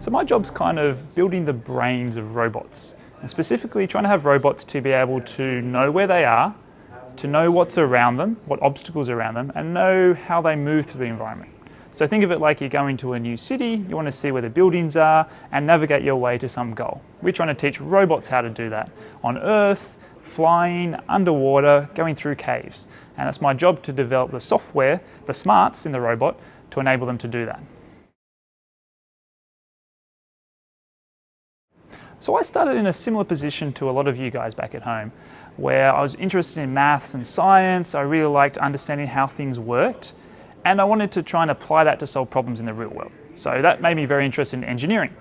So my job's kind of building the brains of robots, and specifically trying to have robots to be able to know where they are, to know what's around them, what obstacles are around them, and know how they move through the environment. So think of it like you're going to a new city, you want to see where the buildings are and navigate your way to some goal. We're trying to teach robots how to do that on Earth, flying, underwater, going through caves. And it's my job to develop the software, the smarts in the robot, to enable them to do that. So I started in a similar position to a lot of you guys back at home, where I was interested in maths and science. I really liked understanding how things worked, and I wanted to try and apply that to solve problems in the real world. So that made me very interested in engineering.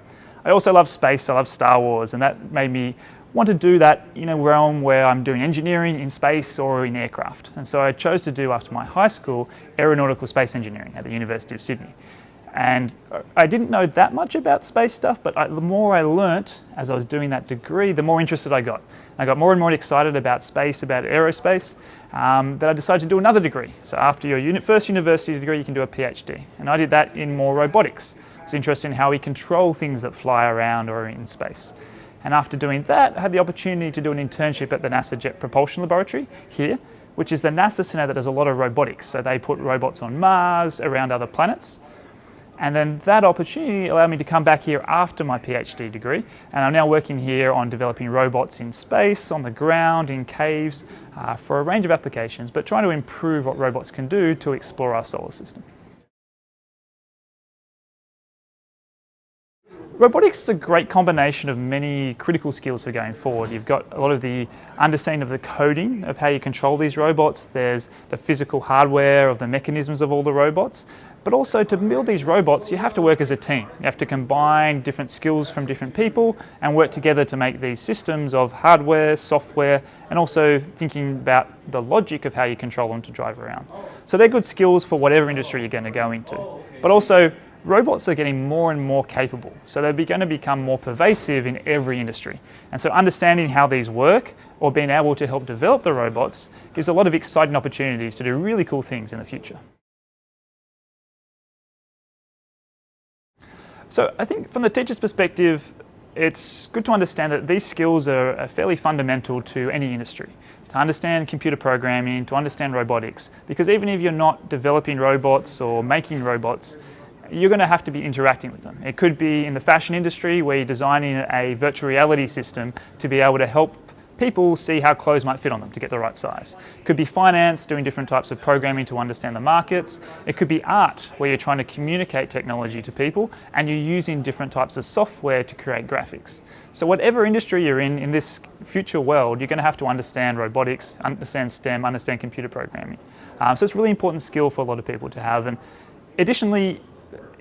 I also love space, I love Star Wars, and that made me want to do that in a realm where I'm doing engineering in space or in aircraft. And so I chose to do, after my high school, aeronautical space engineering at the University of Sydney. And I didn't know that much about space stuff, but the more I learnt as I was doing that degree, the more interested I got. I got more and more excited about space, about aerospace, that I decided to do another degree. So after your first university degree, you can do a PhD. And I did that in more robotics. I was interested in how we control things that fly around or in space. And after doing that, I had the opportunity to do an internship at the NASA Jet Propulsion Laboratory here, which is the NASA center that does a lot of robotics. So they put robots on Mars, around other planets. And then that opportunity allowed me to come back here after my PhD degree, and I'm now working here on developing robots in space, on the ground, in caves, for a range of applications, but trying to improve what robots can do to explore our solar system. Robotics is a great combination of many critical skills for going forward. You've got a lot of the understanding of the coding of how you control these robots. There's the physical hardware of the mechanisms of all the robots. But also, to build these robots, you have to work as a team. You have to combine different skills from different people and work together to make these systems of hardware, software, and also thinking about the logic of how you control them to drive around. So they're good skills for whatever industry you're going to go into. But also, robots are getting more and more capable, so they're going to become more pervasive in every industry. And so understanding how these work, or being able to help develop the robots, gives a lot of exciting opportunities to do really cool things in the future. So I think from the teacher's perspective, it's good to understand that these skills are fairly fundamental to any industry. To understand computer programming, to understand robotics, because even if you're not developing robots or making robots, you're going to have to be interacting with them. It could be in the fashion industry, where you're designing a virtual reality system to be able to help people see how clothes might fit on them to get the right size. It could be finance, doing different types of programming to understand the markets. It could be art, where you're trying to communicate technology to people and you're using different types of software to create graphics. So whatever industry you're in this future world, you're going to have to understand robotics, understand STEM, understand computer programming. So it's a really important skill for a lot of people to have. And additionally,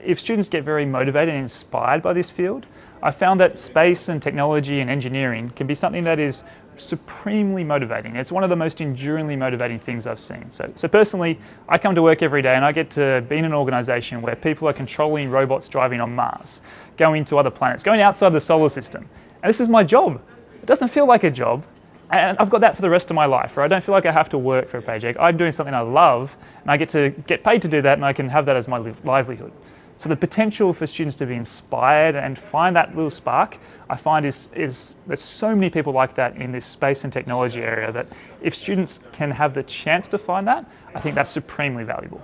if students get very motivated and inspired by this field, I found that space and technology and engineering can be something that is supremely motivating. It's one of the most enduringly motivating things I've seen. So personally, I come to work every day and I get to be in an organisation where people are controlling robots driving on Mars, going to other planets, going outside the solar system. And this is my job. It doesn't feel like a job. And I've got that for the rest of my life, where I don't feel like I have to work for a paycheck. I'm doing something I love, and I get to get paid to do that, and I can have that as my livelihood. So the potential for students to be inspired and find that little spark, I find is there's so many people like that in this space and technology area, that if students can have the chance to find that, I think that's supremely valuable.